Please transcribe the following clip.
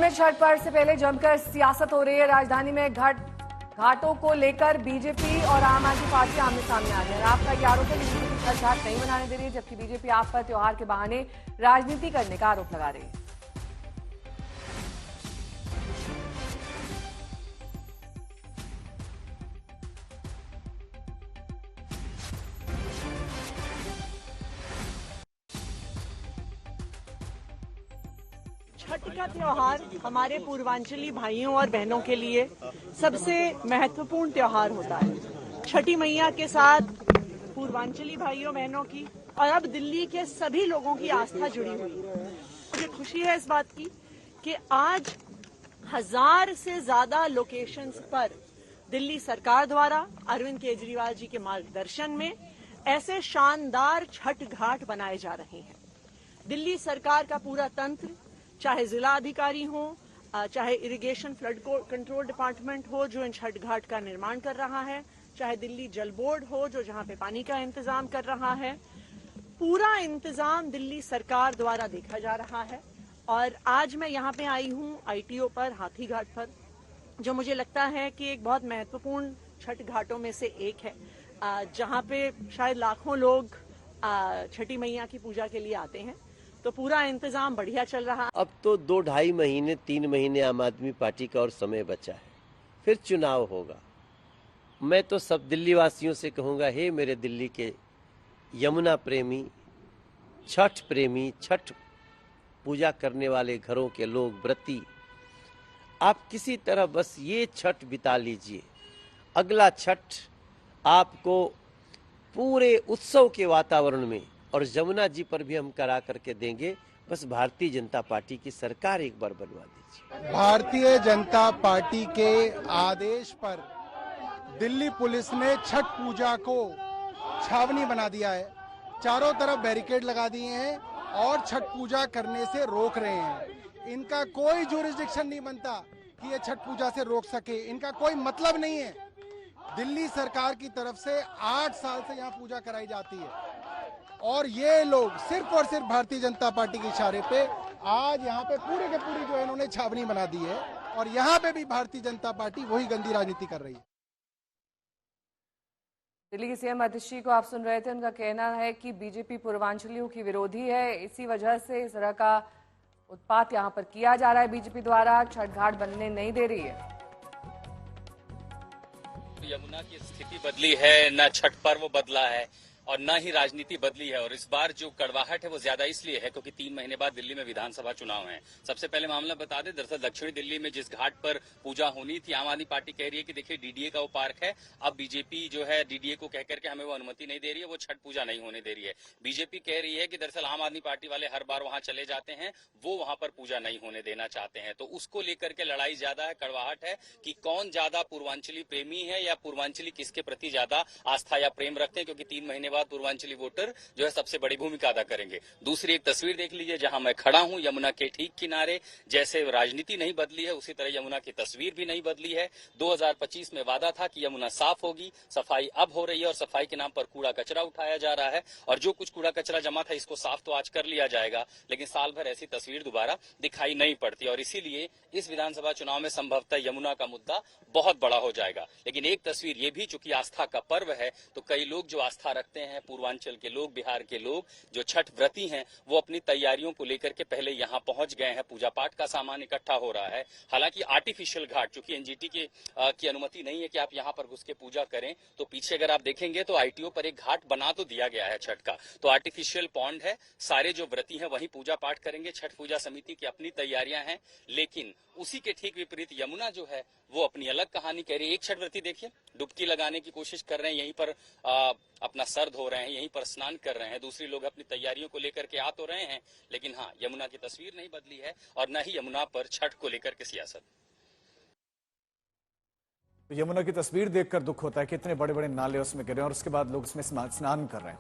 में छठ पर्व से पहले जमकर सियासत हो रही है। राजधानी में घाटों को लेकर बीजेपी और आम आदमी पार्टी आमने सामने आ गई है। आपका ये आरोप है कि बीजेपी छठ घाट नहीं बनाने दे रही है, जबकि बीजेपी आप पर त्योहार के बहाने राजनीति करने का आरोप लगा रही है। छठ का त्योहार हमारे पूर्वांचली भाइयों और बहनों के लिए सबसे महत्वपूर्ण त्योहार होता है। छठी मैया के साथ पूर्वांचली भाइयों बहनों की और अब दिल्ली के सभी लोगों की आस्था जुड़ी हुई है। मुझे खुशी है इस बात की कि आज 1000 से ज्यादा लोकेशंस पर दिल्ली सरकार द्वारा अरविंद केजरीवाल जी के मार्गदर्शन में ऐसे शानदार छठ घाट बनाए जा रहे हैं। दिल्ली सरकार का पूरा तंत्र, चाहे जिला अधिकारी हो, चाहे इरिगेशन फ्लड कंट्रोल डिपार्टमेंट हो जो इन छठ घाट का निर्माण कर रहा है, चाहे दिल्ली जल बोर्ड हो जो जहां पे पानी का इंतजाम कर रहा है, पूरा इंतजाम दिल्ली सरकार द्वारा देखा जा रहा है। और आज मैं यहाँ पे आई हूँ ITO पर, हाथी घाट पर, जो मुझे लगता है कि एक बहुत महत्वपूर्ण छठ घाटों में से एक है, जहाँ पे शायद लाखों लोग छठी मैया की पूजा के लिए आते हैं। तो पूरा इंतजाम बढ़िया चल रहा है। अब तो 2-2.5 महीने 3 महीने आम आदमी पार्टी का और समय बचा है, फिर चुनाव होगा। मैं तो सब दिल्ली वासियों से कहूंगा, हे मेरे दिल्ली के यमुना प्रेमी, छठ प्रेमी, छठ पूजा करने वाले घरों के लोग, व्रती, आप किसी तरह बस ये छठ बिता लीजिए। अगला छठ आपको पूरे उत्सव के वातावरण में, और जमुना जी पर भी हम करा करके देंगे। बस भारतीय जनता पार्टी की सरकार एक बार बनवा दीजिए। भारतीय जनता पार्टी के आदेश पर दिल्ली पुलिस ने छठ पूजा को छावनी बना दिया है। चारों तरफ बैरिकेड लगा दिए हैं और छठ पूजा करने से रोक रहे हैं। इनका कोई जुरिस्डिक्शन नहीं बनता कि ये छठ पूजा से रोक सके, इनका कोई मतलब नहीं है। दिल्ली सरकार की तरफ से 8 साल से यहाँ पूजा कराई जाती है और ये लोग सिर्फ और सिर्फ भारतीय जनता पार्टी के इशारे पे आज यहाँ पे पूरी के पूरी जो है इन्होंने छावनी बना दी है, और यहाँ पे भी भारतीय जनता पार्टी वही गंदी राजनीति कर रही है। दिल्ली के सीएम आतिश जी को आप सुन रहे थे। उनका कहना है कि बीजेपी पूर्वांचलियों की विरोधी है, इसी वजह से इस तरह का उत्पात यहाँ पर किया जा रहा है। बीजेपी द्वारा छठ घाट बनने नहीं दे रही है। यमुना की स्थिति बदली है, न छठ पर्व बदला है और न ही राजनीति बदली है। और इस बार जो कड़वाहट है वो ज्यादा इसलिए है क्योंकि 3 महीने बाद दिल्ली में विधानसभा चुनाव है। सबसे पहले मामला बता दें, दरअसल दक्षिणी दिल्ली में जिस घाट पर पूजा होनी थी, आम आदमी पार्टी कह रही है कि देखिए डीडीए का वो पार्क है, अब बीजेपी जो है डीडीए को कहकर के हमें वो अनुमति नहीं दे रही है, वो छठ पूजा नहीं होने दे रही है। बीजेपी कह रही है कि दरअसल आम आदमी पार्टी वाले हर बार वहां चले जाते हैं, वो वहां पर पूजा नहीं होने देना चाहते हैं। तो उसको लेकर के लड़ाई ज्यादा है, कड़वाहट है कि कौन ज्यादा पूर्वांचली प्रेमी है या पूर्वांचली किसके प्रति ज्यादा आस्था या प्रेम रखते हैं, क्योंकि 3 महीने बाद पूर्वांचली वोटर जो है सबसे बड़ी भूमिका अदा करेंगे। दूसरी एक तस्वीर देख लीजिए जहां मैं खड़ा हूं, यमुना के ठीक किनारे। जैसे राजनीति नहीं बदली है उसी तरह यमुना की तस्वीर भी नहीं बदली है। 2025 में वादा था कि यमुना साफ होगी, सफाई अब हो रही है और सफाई के नाम पर कूड़ा कचरा उठाया जा रहा है। और जो कुछ कूड़ा कचरा जमा था इसको साफ तो आज कर लिया जाएगा, लेकिन साल भर ऐसी तस्वीर दोबारा दिखाई नहीं पड़ती। और इसीलिए इस विधानसभा चुनाव में संभवतः यमुना का मुद्दा बहुत बड़ा हो जाएगा। लेकिन एक तस्वीर ये भी, चूंकि आस्था का पर्व है तो कई लोग जो आस्था रखते हैं, पूर्वांचल के लोग, बिहार के लोग जो छठ व्रती हैं, वो अपनी तैयारियों को लेकर के पहले यहाँ पहुंच गए हैं। पूजा पाठ का सामान इकट्ठा हो रहा है। हालांकि आर्टिफिशियल घाट, चूंकि एनजीटी की अनुमति नहीं है कि आप यहाँ पर घुस के पूजा करें, तो पीछे अगर आप देखेंगे तो ITO पर एक घाट बना तो दिया गया है छठ का, तो आर्टिफिशियल पॉन्ड है। सारे जो व्रती हैं वही पूजा पाठ करेंगे। छठ पूजा समिति की अपनी तैयारियां हैं, लेकिन उसी के ठीक विपरीत यमुना जो है वो अपनी अलग कहानी कह रही है। एक छठ व्रती देखिए डुबकी लगाने की कोशिश कर रहे हैं, यहीं पर अपना सर धो रहे हैं, यहीं पर स्नान कर रहे हैं। दूसरे लोग अपनी तैयारियों को लेकर के आ तो रहे हैं, लेकिन हाँ, यमुना की तस्वीर नहीं बदली है और न ही यमुना पर छठ को लेकर के सियासत। यमुना की तस्वीर देखकर दुख होता है कि इतने बड़े बड़े नाले उसमें गिरे और उसके बाद लोग उसमें स्नान कर रहे हैं।